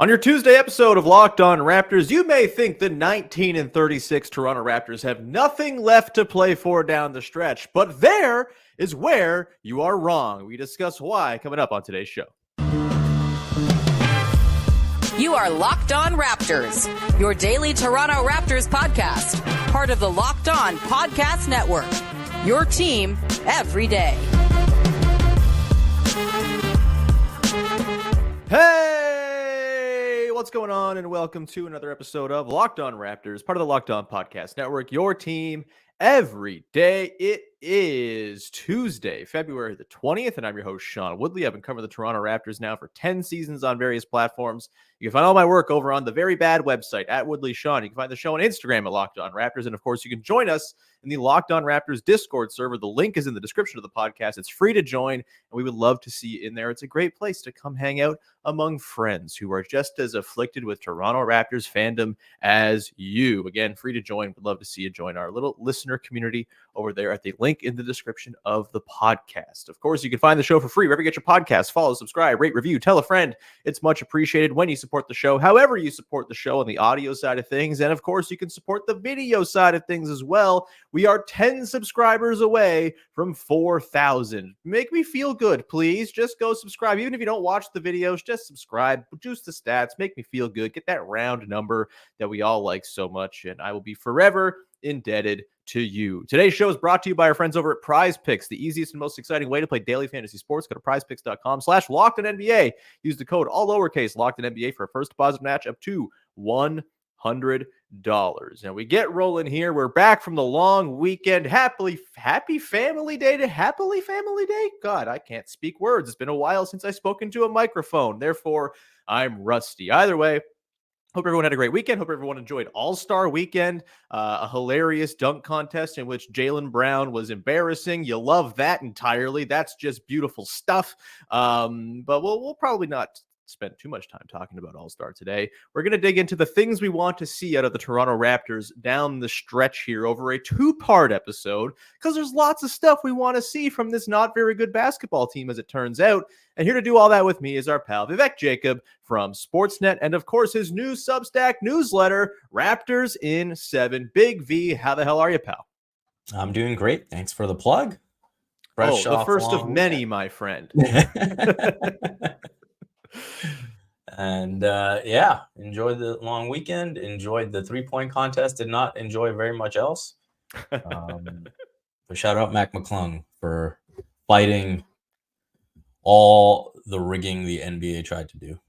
On your Tuesday episode of Locked On Raptors, you may think the 19-36 Toronto Raptors have nothing left to play for down the stretch, but there is where you are wrong. We discuss why coming up on today's show. You are Locked On Raptors, your daily Toronto Raptors podcast, part of the Locked On Podcast Network, your team every day. Hey, what's going on? And welcome to another episode of Locked On Raptors, part of the Locked On Podcast Network, your team every day. It is Tuesday, February the 20th, and I'm your host, Sean Woodley. I've been covering the Toronto Raptors now for 10 seasons on various platforms. You can find all my work over on the Very Bad website at Woodley Sean. You can find the show on Instagram at Locked On Raptors, and of course, you can join us in the Locked On Raptors Discord server. The link is in the description of the podcast. It's free to join, and we would love to see you in there. It's a great place to come hang out among friends who are just as afflicted with Toronto Raptors fandom as you. Again, free to join. Would love to see you join our little listener community over there at the link in the description of the podcast. Of course, you can find the show for free wherever you get your podcasts. Follow, subscribe, rate, review, tell a friend. It's much appreciated when you support the show, however you support the show on the audio side of things. And of course, you can support the video side of things as well. We are 10 subscribers away from 4,000. Make me feel good, please. Just go subscribe. Even if you don't watch the videos, just subscribe. Juice the stats. Make me feel good. Get that round number that we all like so much. And I will be forever indebted to you. Today's show is brought to you by our friends over at PrizePicks, the easiest and most exciting way to play daily fantasy sports. Go to prizepicks.com/LockedOnNBA. Use the code all lowercase LockedOnNBA for a first deposit match up to $100. And we get rolling here. We're back from the long weekend. Happy family day to happily family day. God, I can't speak words. It's been a while since I spoke into a microphone. Therefore, I'm rusty. Either way, hope everyone had a great weekend. Hope everyone enjoyed All-Star Weekend, a hilarious dunk contest in which Jaylen Brown was embarrassing. You love that entirely. That's just beautiful stuff. But we'll probably not spend too much time talking about All-Star today. We're going to dig into the things we want to see out of the Toronto Raptors down the stretch here over a two-part episode, because there's lots of stuff we want to see from this not very good basketball team, as it turns out. And here to do all that with me is our pal Vivek Jacob from Sportsnet, and of course his new Substack newsletter, Raptors in 7. Big V, how the hell are you, pal? I'm doing great. Thanks for the plug. The first of many, my friend. And enjoyed the long weekend, enjoyed the 3-point contest, did not enjoy very much else. But shout out Mac McClung for fighting all the rigging the NBA tried to do.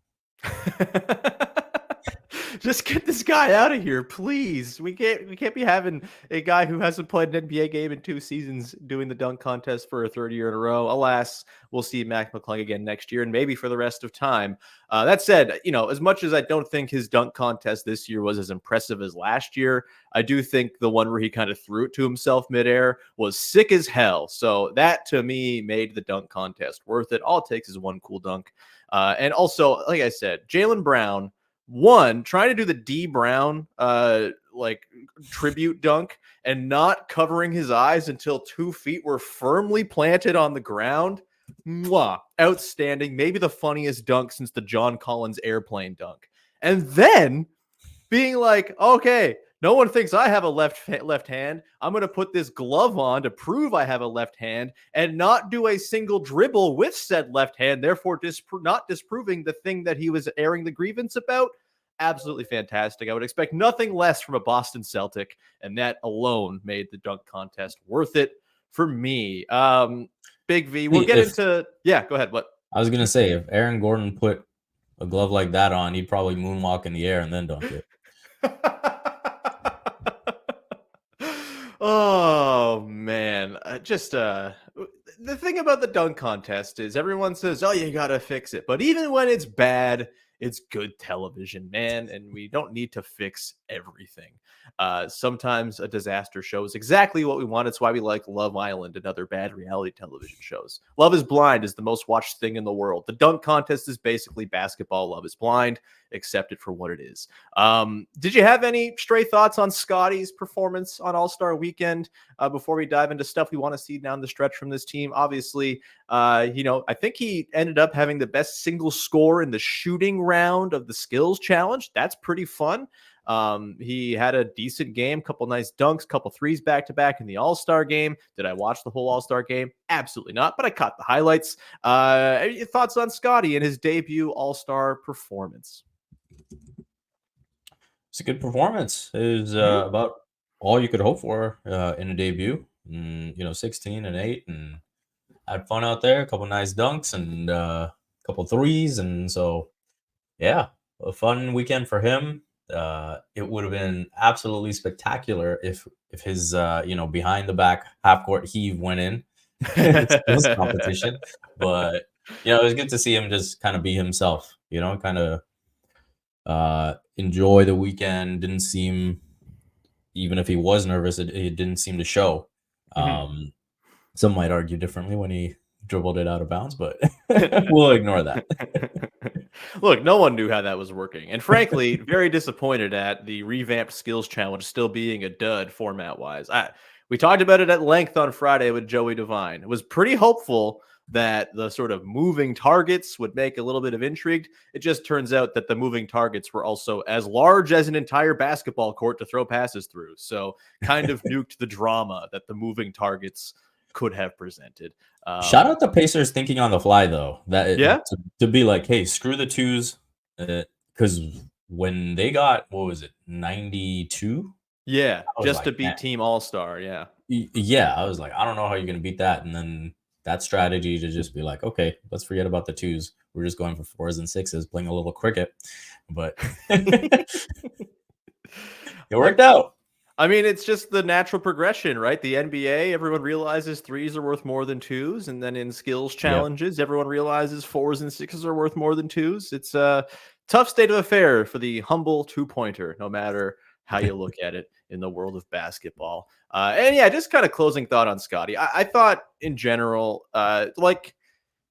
Just get this guy out of here, please. We can't be having a guy who hasn't played an NBA game in 2 seasons doing the dunk contest for a third year in a row. Alas, we'll see Mac McClung again next year and maybe for the rest of time. That said, as much as I don't think his dunk contest this year was as impressive as last year, I do think the one where he kind of threw it to himself midair was sick as hell. So that to me made the dunk contest worth it. All it takes is one cool dunk. And also, like I said, Jaylen Brown, trying to do the D Brown tribute dunk and not covering his eyes until 2 feet were firmly planted on the ground. Mwah, outstanding. Maybe the funniest dunk since the John Collins airplane dunk. And then being like, okay, no one thinks I have a left hand. I'm going to put this glove on to prove I have a left hand and not do a single dribble with said left hand, therefore not disproving the thing that he was airing the grievance about. Absolutely fantastic. I would expect nothing less from a Boston Celtic, and that alone made the dunk contest worth it for me. Big V, we'll get into... Yeah, go ahead. What? I was going to say, if Aaron Gordon put a glove like that on, he'd probably moonwalk in the air and then dunk it. Oh man, the thing about the dunk contest is everyone says, oh, you gotta fix it, but even when it's bad, it's good television, man, and we don't need to fix everything. Sometimes a disaster show is exactly what we want. It's why we like Love Island and other bad reality television shows. Love is Blind is the most watched thing in the world. The dunk contest is basically basketball. Love is Blind. accept it for what it is. Did you have any stray thoughts on Scottie's performance on All-Star Weekend before we dive into stuff we want to see down the stretch from this team? Obviously, I think he ended up having the best single score in the shooting round of the skills challenge. That's pretty fun. He had a decent game, couple nice dunks, couple threes back-to-back in the All-Star game. Did I watch the whole All-Star game? Absolutely not, but I caught the highlights. Any thoughts on Scottie and his debut All-Star performance? It's a good performance. It was about all you could hope for in a debut. 16 and 8, and had fun out there. A couple nice dunks and a couple threes, and so yeah, a fun weekend for him. It would have been absolutely spectacular if his behind the back half court heave went in this competition. But it was good to see him just kind of be himself. Kind of enjoy the weekend. Didn't seem, even if he was nervous, it didn't seem to show. Some might argue differently when he dribbled it out of bounds, but we'll ignore that. Look, no one knew how that was working. And frankly, very disappointed at the revamped skills challenge still being a dud format-wise. We talked about it at length on Friday with Joey Devine. It was pretty hopeful that the sort of moving targets would make a little bit of intrigue. It just turns out that the moving targets were also as large as an entire basketball court to throw passes through. So kind of nuked the drama that the moving targets could have presented. Shout out the Pacers thinking on the fly, though. To be like, hey, screw the twos, because when they got, what was it, 92? Yeah, just to beat Team All-Star. Yeah, I was like, I don't know how you're gonna beat that. And then that strategy to just be like, okay, let's forget about the twos. We're just going for 4s and 6s, playing a little cricket. But it worked out. I mean, it's just the natural progression, right? The NBA, everyone realizes 3s are worth more than 2s. And then in skills challenges, everyone realizes 4s and 6s are worth more than 2s. It's a tough state of affair for the humble two-pointer, no matter how you look at it in the world of basketball. And yeah, just kind of closing thought on Scottie. I thought in general,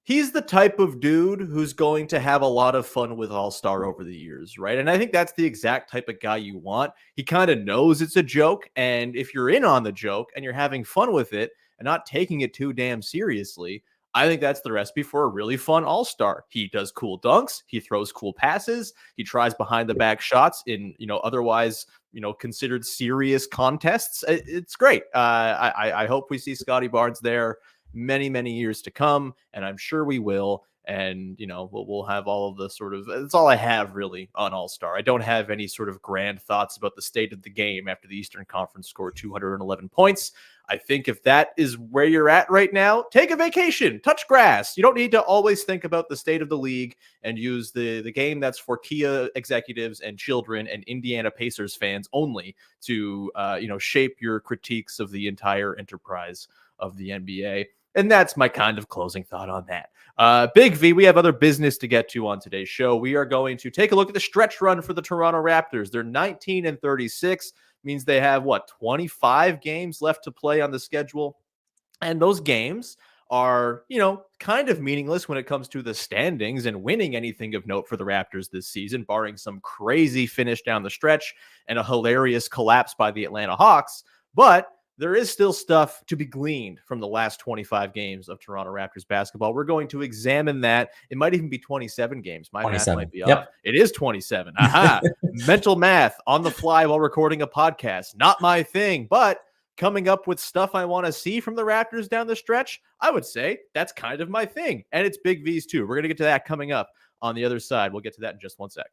he's the type of dude who's going to have a lot of fun with All-Star over the years, right? And I think that's the exact type of guy you want. He kind of knows it's a joke, and if you're in on the joke and you're having fun with it and not taking it too damn seriously, I think that's the recipe for a really fun All-Star. He does cool dunks, he throws cool passes, he tries behind the back shots in, otherwise, considered serious contests. It's great. I hope we see Scottie Barnes there many, many years to come, and I'm sure we will. And, we'll have all of the sort of, that's all I have really on All-Star. I don't have any sort of grand thoughts about the state of the game after the Eastern Conference scored 211 points. I think if that is where you're at right now, take a vacation, touch grass. You don't need to always think about the state of the league and use the game that's for Kia executives and children and Indiana Pacers fans only to, shape your critiques of the entire enterprise of the NBA. And that's my kind of closing thought on that. Big V, we have other business to get to on today's show. We are going to take a look at the stretch run for the Toronto Raptors. They're 19 and 36, means they have 25 games left to play on the schedule. And those games are, kind of meaningless when it comes to the standings and winning anything of note for the Raptors this season, barring some crazy finish down the stretch and a hilarious collapse by the Atlanta Hawks. But there is still stuff to be gleaned from the last 25 games of Toronto Raptors basketball. We're going to examine that. It might even be 27 games. My math might be off. Yep. It is 27. Aha. Mental math on the fly while recording a podcast. Not my thing, but coming up with stuff I want to see from the Raptors down the stretch, I would say that's kind of my thing. And it's Big V's too. We're going to get to that coming up on the other side. We'll get to that in just one sec.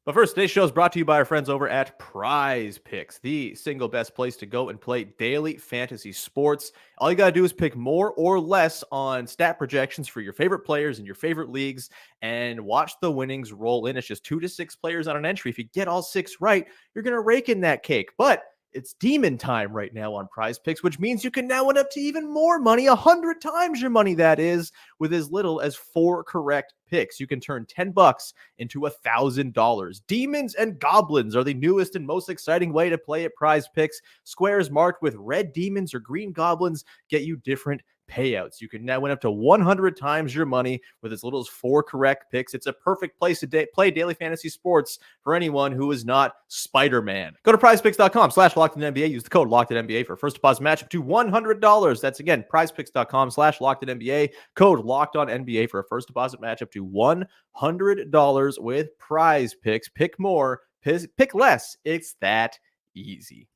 But first, today's show is brought to you by our friends over at PrizePicks, the single best place to go and play daily fantasy sports. All you got to do is pick more or less on stat projections for your favorite players in your favorite leagues and watch the winnings roll in. It's just 2 to 6 players on an entry. If you get all 6 right, you're going to rake in that cake. But it's demon time right now on PrizePicks, which means you can now win up to even more money, 100 times your money, that is, with as little as 4 correct picks. You can turn $10 into $1,000. Demons and goblins are the newest and most exciting way to play at PrizePicks. Squares marked with red demons or green goblins get you different payouts. You can now win up to 100 times your money with as little as 4 correct picks. It's a perfect place to play daily fantasy sports for anyone who is not Spider-Man. Go to prizepicks.com/LockedInNBA. Use the code LockedInNBA for first deposit match up to $100. That's again, prizepicks.com/LockedInNBA. Code LockedOnNBA for a first deposit match up to $100 with Prize Picks. Pick more, pick less. It's that easy.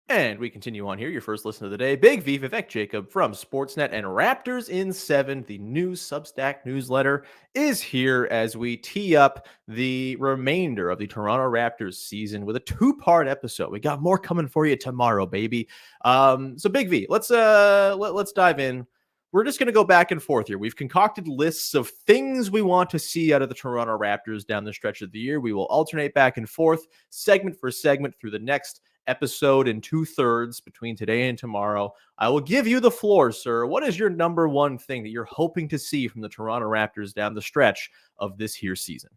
And we continue on here. Your first listen of the day. Big V, Vivek Jacob from Sportsnet and Raptors in 7, the new Substack newsletter, is here as we tee up the remainder of the Toronto Raptors season with a 2-part episode. We got more coming for you tomorrow, baby. So Big V, let's dive in. We're just going to go back and forth here. We've concocted lists of things we want to see out of the Toronto Raptors down the stretch of the year. We will alternate back and forth, segment for segment, through the next episode in 2/3 between today and tomorrow. I will give you the floor, sir. What is your number one thing that you're hoping to see from the Toronto Raptors down the stretch of this here season?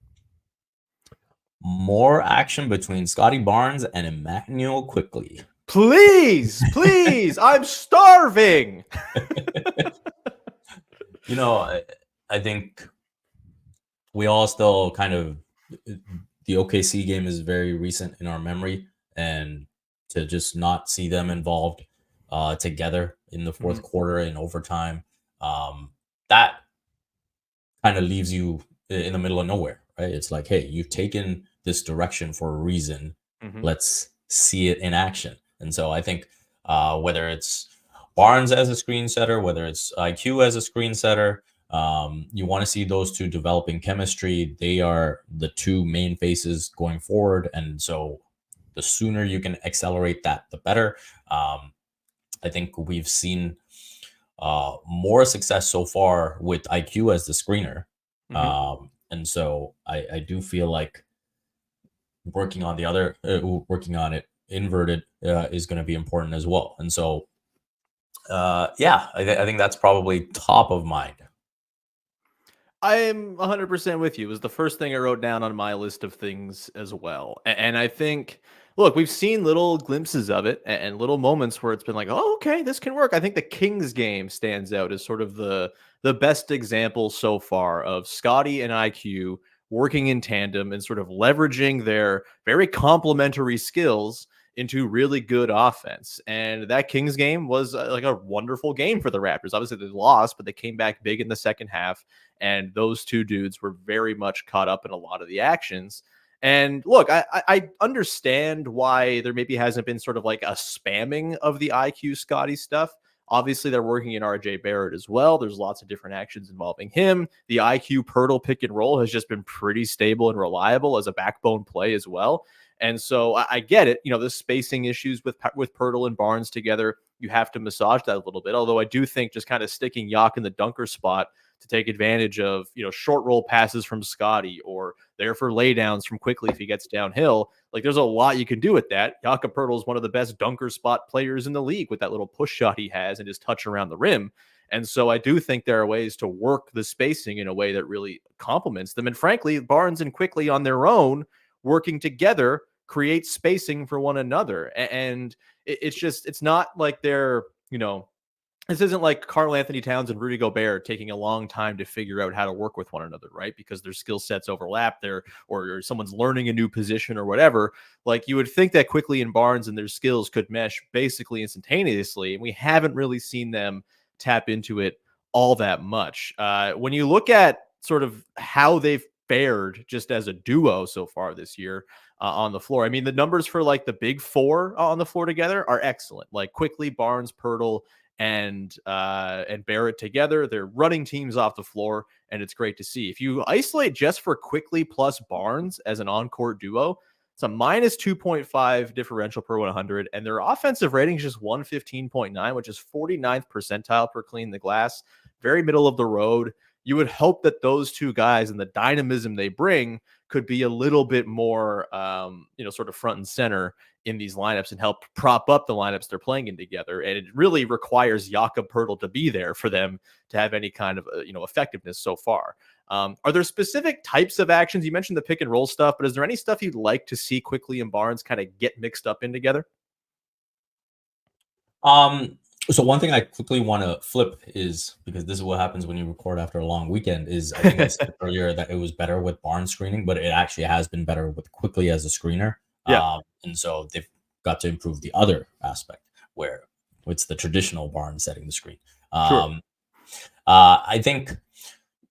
More action between Scottie Barnes and Immanuel Quickley. Please, I'm starving. I think we all still kind of, the OKC game is very recent in our memory, and to just not see them involved together in the fourth quarter in overtime, that kind of leaves you in the middle of nowhere, right? It's like, hey, you've taken this direction for a reason. Let's see it in action. And so I think whether it's Barnes as a screen setter, whether it's IQ as a screen setter, you want to see those two developing chemistry. They are the two main faces going forward. And so the sooner you can accelerate that, the better. I think we've seen more success so far with IQ as the screener. And so I do feel like working on it inverted is going to be important as well. And so, I think that's probably top of mind. I am 100% with you. It was the first thing I wrote down on my list of things as well. And I think, look, we've seen little glimpses of it and little moments where it's been like, oh, okay, this can work. I think the Kings game stands out as sort of the best example so far of Scottie and IQ working in tandem and sort of leveraging their very complementary skills into really good offense. And that Kings game was like a wonderful game for the Raptors. Obviously they lost, but they came back big in the second half. And those two dudes were very much caught up in a lot of the actions. And look, I understand why there maybe hasn't been sort of like a spamming of the IQ Scottie stuff. Obviously, they're working in RJ Barrett as well. There's lots of different actions involving him. The IQ Pirtle pick and roll has just been pretty stable and reliable as a backbone play as well. And so I get it. The spacing issues with Pirtle and Barnes together, you have to massage that a little bit. Although I do think just kind of sticking Yak in the dunker spot to take advantage of, short roll passes from Scottie or there for laydowns from Quickley if he gets downhill. Like there's a lot you can do with that. Jakob Poeltl is one of the best dunker spot players in the league with that little push shot he has and his touch around the rim. And so I do think there are ways to work the spacing in a way that really complements them. And frankly, Barnes and Quickley on their own working together create spacing for one another. And it's not like they're, this isn't like Karl Anthony Towns and Rudy Gobert taking a long time to figure out how to work with one another, right? Because their skill sets overlap there, or someone's learning a new position or whatever. Like you would think that Quickley and Barnes and their skills could mesh basically instantaneously. And we haven't really seen them tap into it all that much. When you look at sort of how they've fared just as a duo so far this year on the floor, I mean, the numbers for like the big four on the floor together are excellent. Like Quickley, Barnes, Pirtle, and Barrett together, they're running teams off the floor, and it's great to see. If you isolate just for Quickley plus Barnes as an on-court duo, it's a minus 2.5 differential per 100, and their offensive rating is just 115.9, which is 49th percentile per clean the glass, very middle of the road. You would hope that those two guys and the dynamism they bring could be a little bit more, sort of front and center in these lineups and help prop up the lineups they're playing in together. And it really requires Jakob Poeltl to be there for them to have any kind of, effectiveness so far. Are there specific types of actions? You mentioned the pick and roll stuff, but is there any stuff you'd like to see Quickley and Barnes kind of get mixed up in together? So one thing I quickly want to flip is, because this is what happens when you record after a long weekend, is I think I said earlier that it was better with Barnes screening, but it actually has been better with Quickley as a screener. Yeah. And so they've got to improve the other aspect where it's the traditional Barnes setting the screen. Sure. I think,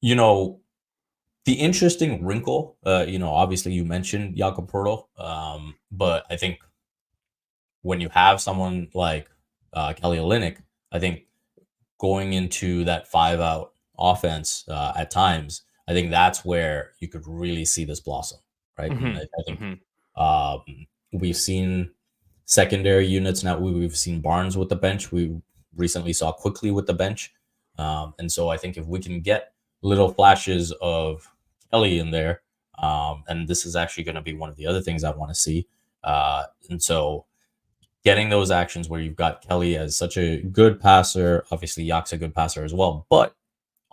the interesting wrinkle, obviously you mentioned Jakob Poeltl, but I think when you have someone like Kelly Olynyk, I think going into that 5-out offense at times, I think that's where you could really see this blossom, right? And I think we've seen secondary units now. We've seen Barnes with the bench. We recently saw Quickley with the bench, and so I think if we can get little flashes of Kelly in there, and this is actually going to be one of the other things I want to see, and so getting those actions where you've got Kelly as such a good passer, obviously Yak's a good passer as well, but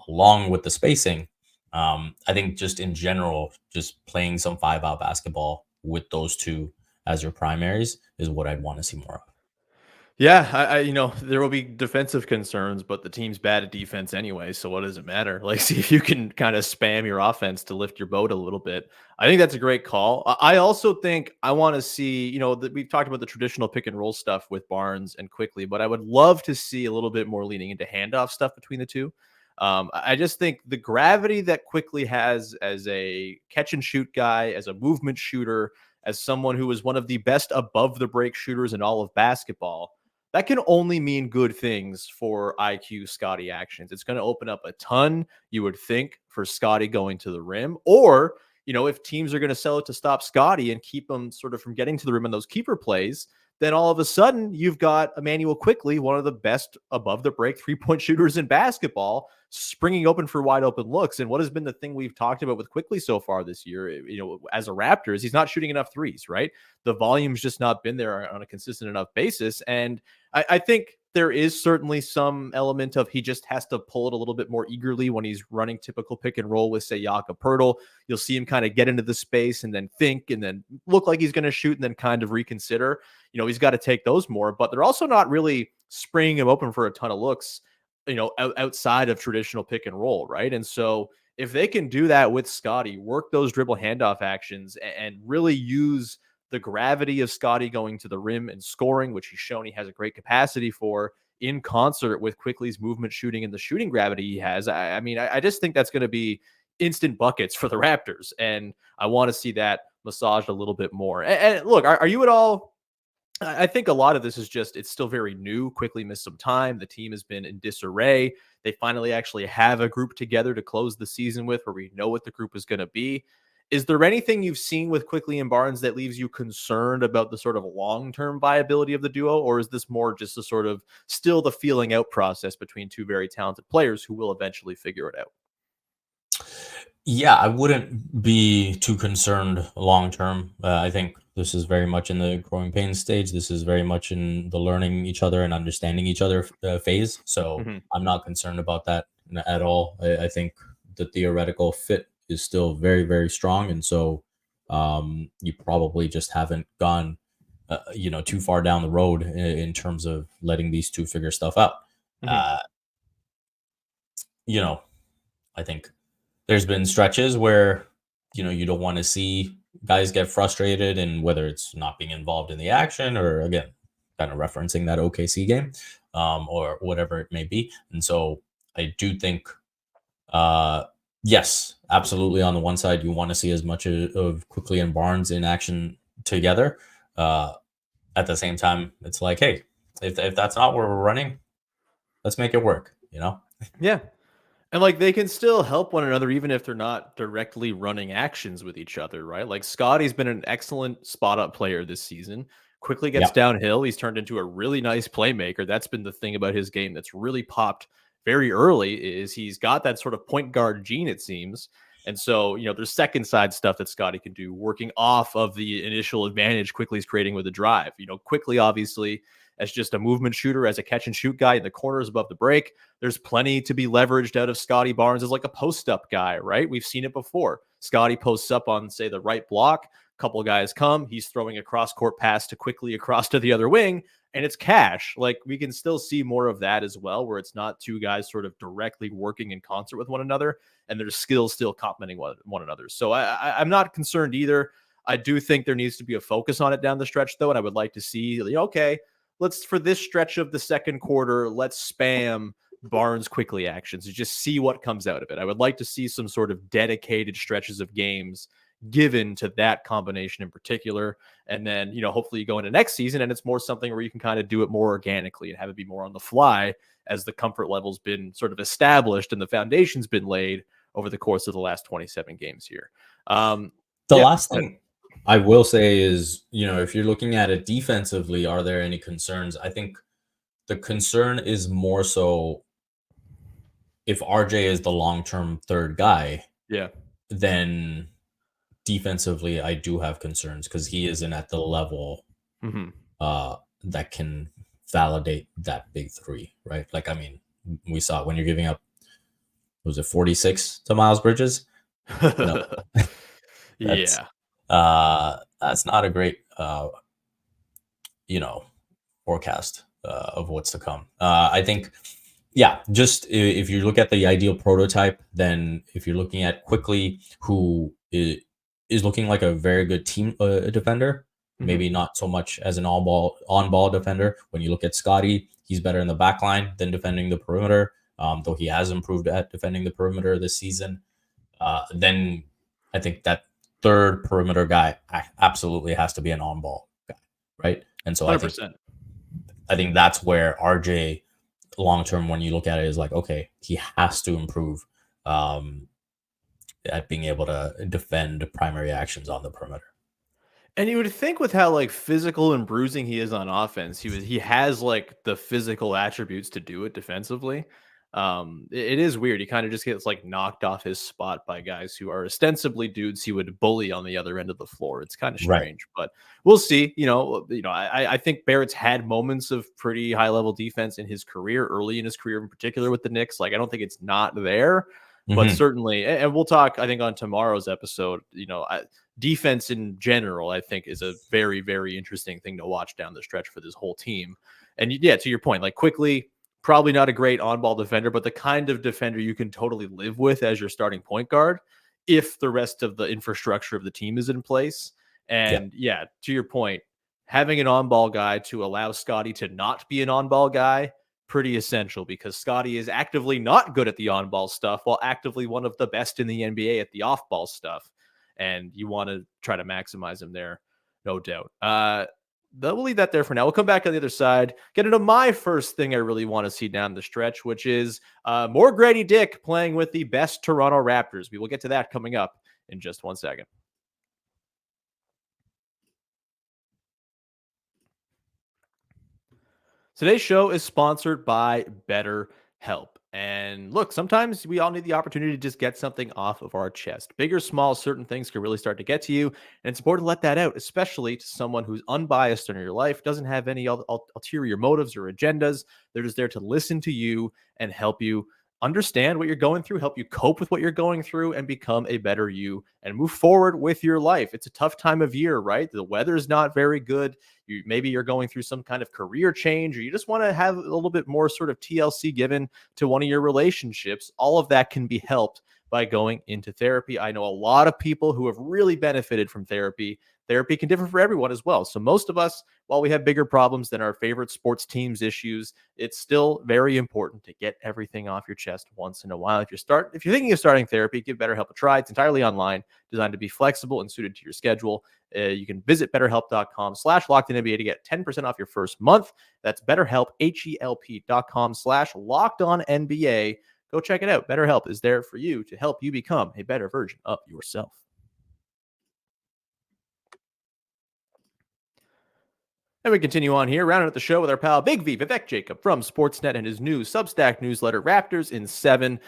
along with the spacing, I think just in general, just playing some 5-out basketball with those two as your primaries is what I'd want to see more of. Yeah, there will be defensive concerns, but the team's bad at defense anyway. So what does it matter? Like, see if you can kind of spam your offense to lift your boat a little bit. I think that's a great call. I also think I want to see, that we've talked about the traditional pick and roll stuff with Barnes and Quickley, but I would love to see a little bit more leaning into handoff stuff between the two. I just think the gravity that Quickley has as a catch and shoot guy, as a movement shooter, as someone who is one of the best above the break shooters in all of basketball, that can only mean good things for IQ Scottie actions. It's going to open up a ton, you would think, for Scottie going to the rim. Or, if teams are going to sell it to stop Scottie and keep him sort of from getting to the rim in those keeper plays, then all of a sudden you've got Immanuel Quickley, one of the best above the break 3-point shooters in basketball, springing open for wide open looks. And what has been the thing we've talked about with Quickley so far this year, as a Raptors, he's not shooting enough threes, right? The volume's just not been there on a consistent enough basis. And I think there is certainly some element of he just has to pull it a little bit more eagerly when he's running typical pick and roll with, say, Jakob Poeltl. You'll see him kind of get into the space and then think and then look like he's going to shoot and then kind of reconsider. He's got to take those more, but they're also not really springing him open for a ton of looks, outside of traditional pick and roll, right? And so if they can do that with Scottie, work those dribble handoff actions and really use the gravity of Scottie going to the rim and scoring, which he's shown he has a great capacity for, in concert with Quickley's movement shooting and the shooting gravity he has. I just think that's going to be instant buckets for the Raptors. And I want to see that massaged a little bit more. And look, are you at all? I think a lot of this is just, it's still very new. Quickley missed some time. The team has been in disarray. They finally actually have a group together to close the season with, where we know what the group is going to be. Is there anything you've seen with Quickley and Barnes that leaves you concerned about the sort of long-term viability of the duo? Or is this more just a sort of still the feeling out process between two very talented players who will eventually figure it out? Yeah, I wouldn't be too concerned long-term. I think this is very much in the growing pains stage. This is very much in the learning each other and understanding each other phase. So I'm not concerned about that at all. I think the theoretical fit is still very, very strong. And so you probably just haven't gone, too far down the road in terms of letting these two figure stuff out. I think there's been stretches where, you don't want to see guys get frustrated, and whether it's not being involved in the action or, again, kind of referencing that OKC game or whatever it may be. And so I do think, yes, absolutely. On the one side, you want to see as much of Quickley and Barnes in action together. At the same time, it's like, hey, if that's not where we're running, let's make it work, Yeah. And like they can still help one another even if they're not directly running actions with each other, right? Like Scottie's been an excellent spot up player this season. Quickly gets downhill. He's turned into a really nice playmaker. That's been the thing about his game that's really popped very early, is he's got that sort of point guard gene, it seems. And so, there's second side stuff that Scottie can do, working off of the initial advantage Quickley's creating with a drive. Quickly, obviously, as just a movement shooter, as a catch and shoot guy in the corners above the break. There's plenty to be leveraged out of Scottie Barnes as like a post-up guy, right? We've seen it before. Scottie posts up on, say, the right block. A couple of guys come. He's throwing a cross-court pass to Quickley across to the other wing, and it's cash. Like, we can still see more of that as well, where it's not two guys sort of directly working in concert with one another and their skills still complementing one another. So I'm not concerned either. I do think there needs to be a focus on it down the stretch, though, and I would like to see, okay, for this stretch of the second quarter, let's spam Barnes Quickley actions and just see what comes out of it. I would like to see some sort of dedicated stretches of games given to that combination in particular. And then, hopefully you go into next season and it's more something where you can kind of do it more organically and have it be more on the fly as the comfort level's been sort of established and the foundation's been laid over the course of the last 27 games here. Last thing I will say is, if you're looking at it defensively, are there any concerns? I think the concern is more so if RJ is the long-term third guy, then defensively, I do have concerns because he isn't at the level that can validate that big three, right? Like, I mean, we saw when you're giving up, was it 46 to Miles Bridges? That's not a great, forecast of what's to come. I think, just if you look at the ideal prototype, then if you're looking at Quickley, who is looking like a very good team defender, maybe not so much as an on-ball defender. When you look at Scottie, he's better in the back line than defending the perimeter, though he has improved at defending the perimeter this season. Then I think that third perimeter guy absolutely has to be an on-ball guy, right? And so 100%. I think that's where RJ long-term, when you look at it, is like, okay, he has to improve at being able to defend primary actions on the perimeter. And you would think with how like physical and bruising he is on offense, he has like the physical attributes to do it defensively. It is weird. He kind of just gets like knocked off his spot by guys who are ostensibly dudes he would bully on the other end of the floor. It's kind of strange, but we'll see. I think Barrett's had moments of pretty high level defense in his career, early in his career in particular with the Knicks. Like, I don't think it's not there. But certainly, and we'll talk, I think, on tomorrow's episode, defense in general, I think, is a very, very interesting thing to watch down the stretch for this whole team. And to your point, like Quickley, probably not a great on-ball defender, but the kind of defender you can totally live with as your starting point guard if the rest of the infrastructure of the team is in place. And to your point, having an on-ball guy to allow Scottie to not be an on-ball guy, pretty essential, because Scottie is actively not good at the on-ball stuff while actively one of the best in the NBA at the off-ball stuff. And you want to try to maximize him there, no doubt. We'll leave that there for now. We'll come back on the other side, get into my first thing I really want to see down the stretch, which is more Grady Dick playing with the best Toronto Raptors. We will get to that coming up in just 1 second. Today's show is sponsored by BetterHelp. And look, sometimes we all need the opportunity to just get something off of our chest. Big or small, certain things can really start to get to you. And it's important to let that out, especially to someone who's unbiased in your life, doesn't have any ulterior motives or agendas. They're just there to listen to you and help you understand what you're going through, help you cope with what you're going through, and become a better you and move forward with your life. It's a tough time of year, right? The weather's not very good. Maybe you're going through some kind of career change, or you just want to have a little bit more sort of TLC given to one of your relationships. All of that can be helped by going into therapy. I know a lot of people who have really benefited from therapy. Therapy can differ for everyone as well. So most of us, while we have bigger problems than our favorite sports teams' issues, it's still very important to get everything off your chest once in a while. If you're thinking of starting therapy, give BetterHelp a try. It's entirely online, designed to be flexible and suited to your schedule. You can visit BetterHelp.com/LockedOnNBA to get 10% off your first month. That's BetterHelp, HELP.com/LockedOnNBA. Go check it out. BetterHelp is there for you to help you become a better version of yourself. And we continue on here, rounding out the show with our pal Big V, Vivek Jacob from Sportsnet and his new Substack newsletter, Raptors in 7.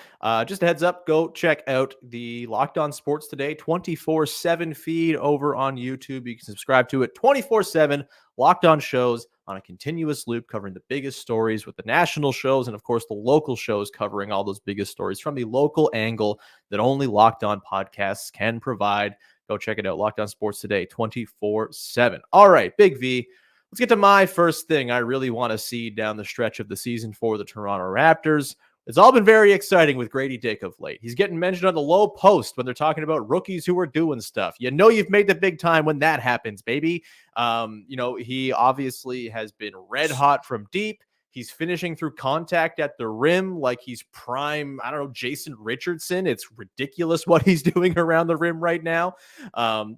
Just a heads up, go check out the Locked On Sports Today 24/7 feed over on YouTube. You can subscribe to it 24/7, Locked On shows on a continuous loop covering the biggest stories with the national shows and, of course, the local shows covering all those biggest stories from the local angle that only Locked On podcasts can provide. Go check it out, Locked On Sports Today 24/7. All right, Big V. Let's get to my first thing I really want to see down the stretch of the season for the Toronto Raptors. It's all been very exciting with Gradey Dick of late. He's getting mentioned on the low post when they're talking about rookies who are doing stuff. You know you've made the big time when that happens, baby. He obviously has been red hot from deep. He's finishing through contact at the rim like he's prime, Jason Richardson. It's ridiculous what he's doing around the rim right now.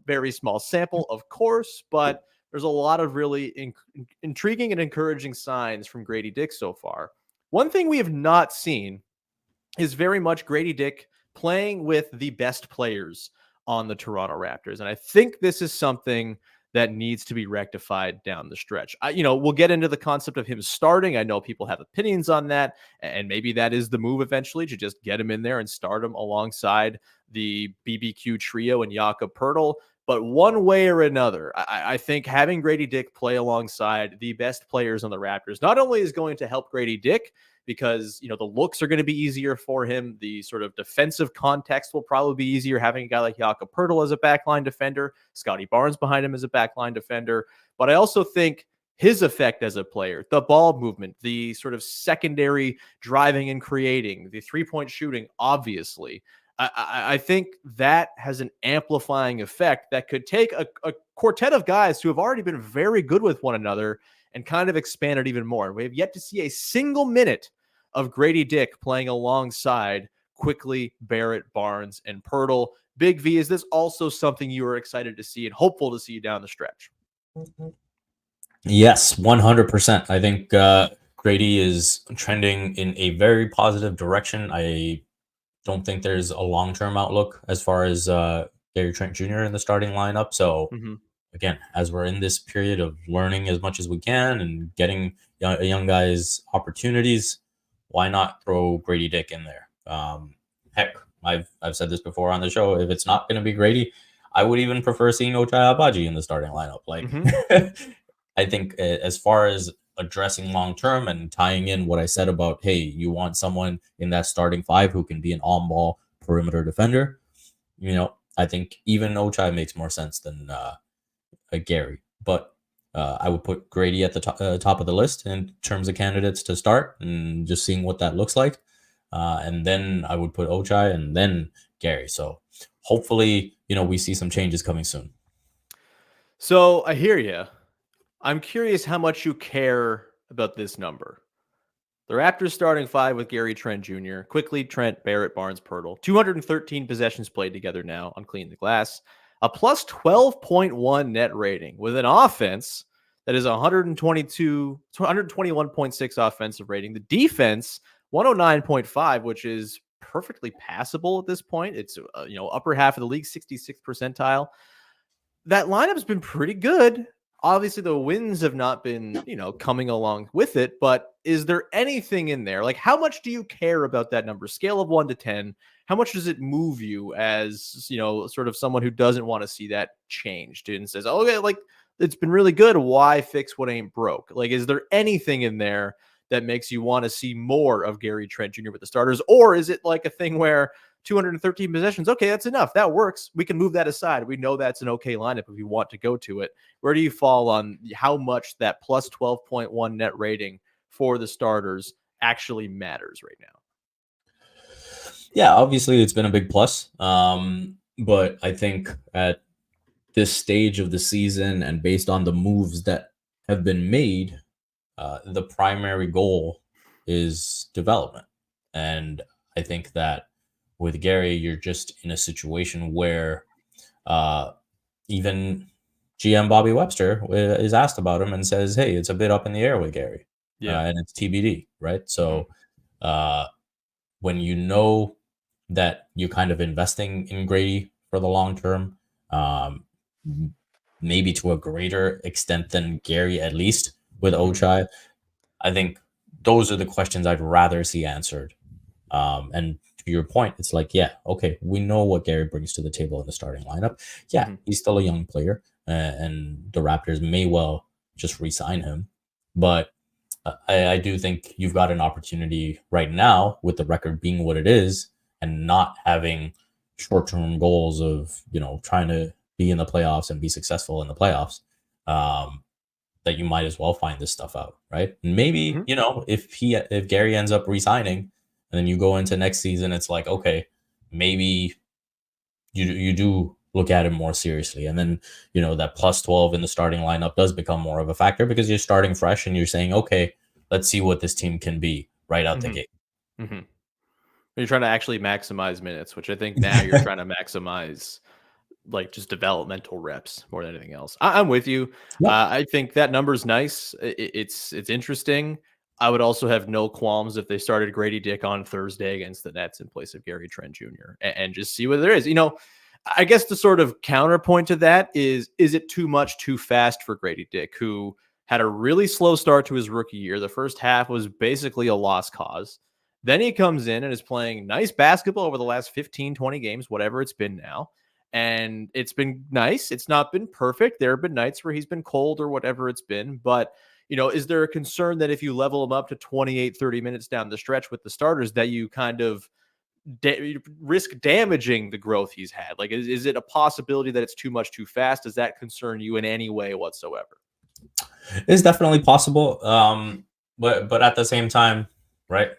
Very small sample, of course, but there's a lot of really intriguing and encouraging signs from Gradey Dick so far. One thing we have not seen is very much Grady Dick playing with the best players on the Toronto Raptors. And I think this is something that needs to be rectified down the stretch. We'll get into the concept of him starting. I know people have opinions on that, and maybe that is the move eventually, to just get him in there and start him alongside the BBQ trio and Jakob Poeltl. But one way or another, I think having Grady Dick play alongside the best players on the Raptors not only is going to help Grady Dick because, the looks are going to be easier for him. The sort of defensive context will probably be easier having a guy like Jakob Poeltl as a backline defender, Scottie Barnes behind him as a backline defender. But I also think his effect as a player, the ball movement, the sort of secondary driving and creating, the three-point shooting, obviously, I think that has an amplifying effect that could take a quartet of guys who have already been very good with one another and kind of expand it even more. We have yet to see a single minute of Grady Dick playing alongside Quickley, Barrett, Barnes, and Poeltl. Big V, is this also something you are excited to see and hopeful to see down the stretch? Yes, 100%. I think Grady is trending in a very positive direction. I don't think there's a long-term outlook as far as Gary Trent Jr. in the starting lineup. So again, as we're in this period of learning as much as we can and getting young guys opportunities, why not throw Grady Dick in there? Heck, I've said this before on the show. If it's not going to be Grady, I would even prefer seeing Ochai Agbaji in the starting lineup. I think as far as addressing long-term and tying in what I said about, hey, you want someone in that starting five who can be an on-ball perimeter defender. I think even Ochai makes more sense than Gary. But I would put Grady at the top of the list in terms of candidates to start and just seeing what that looks like. And then I would put Ochai and then Gary. So hopefully, we see some changes coming soon. So I hear you. I'm curious how much you care about this number. The Raptors starting five with Gary Trent Jr., Quickley, Trent, Barrett, Barnes, Poeltl. 213 possessions pplayed together now on Clean the Glass. A plus 12.1 net rating with an offense that is 121.6 offensive rating. The defense, 109.5, which is perfectly passable at this point. It's, upper half of the league, 66th percentile. That lineup's been pretty good. Obviously, the wins have not been, coming along with it, but is there anything in there? Like, how much do you care about that number? Scale of 1 to 10, how much does it move you as, sort of someone who doesn't want to see that changed and says, okay, like, it's been really good. Why fix what ain't broke? Like, is there anything in there that makes you want to see more of Gary Trent Jr. with the starters? Or is it like a thing where 213 possessions, okay, that's enough. That works. We can move that aside. We know that's an okay lineup if we want to go to it. Where do you fall on how much that plus 12.1 net rating for the starters actually matters right now? Yeah, obviously it's been a big plus. But I think at this stage of the season and based on the moves that have been made, the primary goal is development. And I think that with Gary, you're just in a situation where even GM Bobby Webster is asked about him and says, hey, it's a bit up in the air with Gary. And it's TBD, right? So when you know that you're kind of investing in Grady for the long term, maybe to a greater extent than Gary, at least with Ochai, I think those are the questions I'd rather see answered. And to your point, it's like, yeah, okay, we know what Gary brings to the table in the starting lineup. Yeah, he's still a young player, and the Raptors may well just re-sign him. But I do think you've got an opportunity right now with the record being what it is and not having short-term goals of, trying to be in the playoffs and be successful in the playoffs. that you might as well find this stuff out, right? And maybe, if Gary ends up resigning and then you go into next season, it's like, okay, maybe you do look at it more seriously. And then, that plus 12 in the starting lineup does become more of a factor because you're starting fresh and you're saying, okay, let's see what this team can be right out the gate. Mm-hmm. You're trying to actually maximize minutes, which I think now you're trying to maximize like just developmental reps more than anything else. I'm with you. Yep. I think that number's nice. It's interesting. I would also have no qualms if they started Grady Dick on Thursday against the Nets in place of Gary Trent Jr. and just see what there is. I guess the sort of counterpoint to that is it too much too fast for Grady Dick, who had a really slow start to his rookie year? The first half was basically a lost cause. Then he comes in and is playing nice basketball over the last 15, 20 games, whatever it's been now. And it's been nice. It's not been perfect. There have been nights where he's been cold or whatever it's been. But, is there a concern that if you level him up to 28, 30 minutes down the stretch with the starters, that you kind of risk damaging the growth he's had? Like, is it a possibility that it's too much too fast? Does that concern you in any way whatsoever? It's definitely possible. But at the same time, right,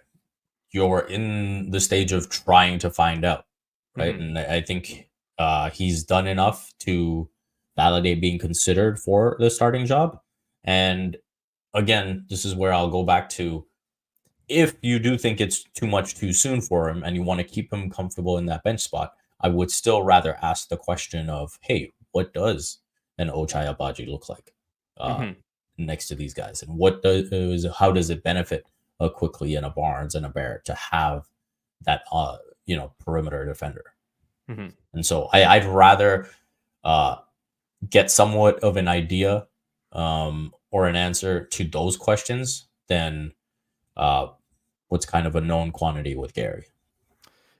you're in the stage of trying to find out, right? Mm-hmm. And I think he's done enough to validate being considered for the starting job. And again, this is where I'll go back to, if you do think it's too much too soon for him and you want to keep him comfortable in that bench spot, I would still rather ask the question of, hey, what does an Ochai Agbaji look like next to these guys? And how does it benefit a Quickley and a Barnes and a Barrett to have that, perimeter defender? Mm-hmm. And so I'd rather get somewhat of an idea or an answer to those questions than what's kind of a known quantity with Gary.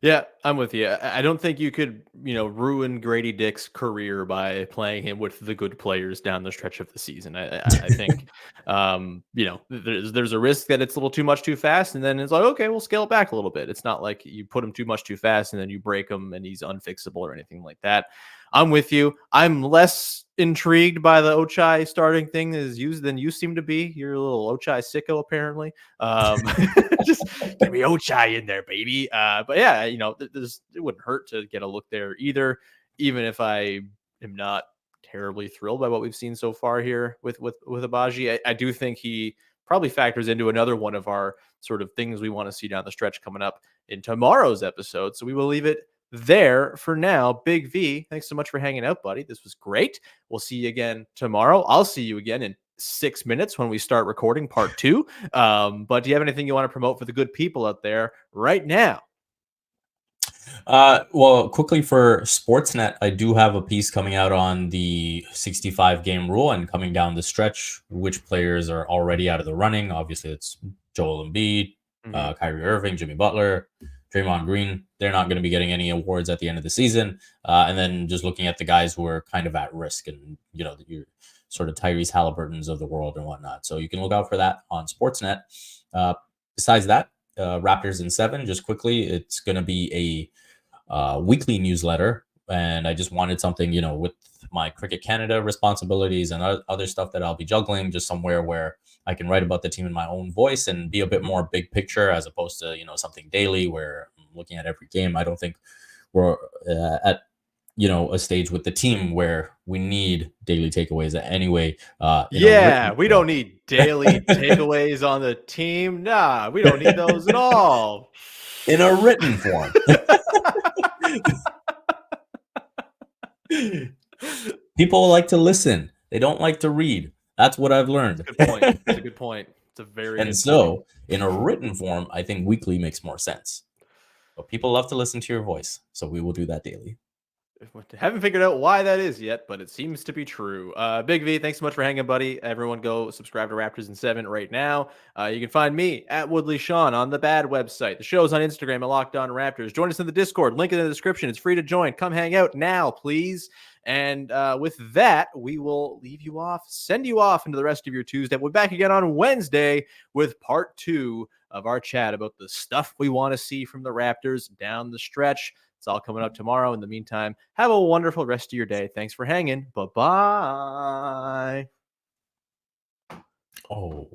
Yeah, I'm with you. I don't think you could, ruin Grady Dick's career by playing him with the good players down the stretch of the season. I think, there's a risk that it's a little too much too fast, and then it's like, okay, we'll scale it back a little bit. It's not like you put him too much too fast and then you break him and he's unfixable or anything like that. I'm with you. I'm less intrigued by the Ochai starting thing than you seem to be. You're a little Ochai sicko, apparently. Just get me Ochai in there, baby. But yeah, it wouldn't hurt to get a look there either, even if I am not terribly thrilled by what we've seen so far here with Agbaji. I do think he probably factors into another one of our sort of things we want to see down the stretch coming up in tomorrow's episode. So we will leave it there for now. Big V, thanks so much for hanging out, buddy. This was great. We'll see you again tomorrow. I'll see you again in 6 minutes when we start recording part 2. But do you have anything you want to promote for the good people out there right now? Well, quickly for Sportsnet, I do have a piece coming out on the 65 game rule and coming down the stretch, which players are already out of the running. Obviously, it's Joel Embiid, Kyrie Irving, Jimmy Butler, Draymond Green. They're not going to be getting any awards at the end of the season. And then just looking at the guys who are kind of at risk and, your sort of Tyrese Halliburtons of the world and whatnot. So you can look out for that on Sportsnet. Besides that, Raptors in 7, just quickly, it's going to be a weekly newsletter. And I just wanted something, with my Cricket Canada responsibilities and other stuff that I'll be juggling, just somewhere where I can write about the team in my own voice and be a bit more big picture as opposed to, something daily where I'm looking at every game. I don't think we're at, a stage with the team where we need daily takeaways anyway. We don't need daily takeaways on the team. Nah, we don't need those at all. In a written form. People like to listen. They don't like to read. That's what I've learned. That's a good point. That's a good point. It's a very good point. In a written form, I think weekly makes more sense. But people love to listen to your voice, so we will do that daily. Haven't figured out why that is yet, but it seems to be true. Big V, thanks so much for hanging, buddy. Everyone go subscribe to Raptors in 7 right now. You can find me at Woodley Sean on the Bad website. The show's on Instagram at Locked On Raptors. Join us in the Discord. Link in the description. It's free to join. Come hang out now, please. And with that, we will leave you off, send you off into the rest of your Tuesday. We'll be back again on Wednesday with part 2 of our chat about the stuff we want to see from the Raptors down the stretch. It's all coming up tomorrow. In the meantime, have a wonderful rest of your day. Thanks for hanging. Bye-bye. Oh,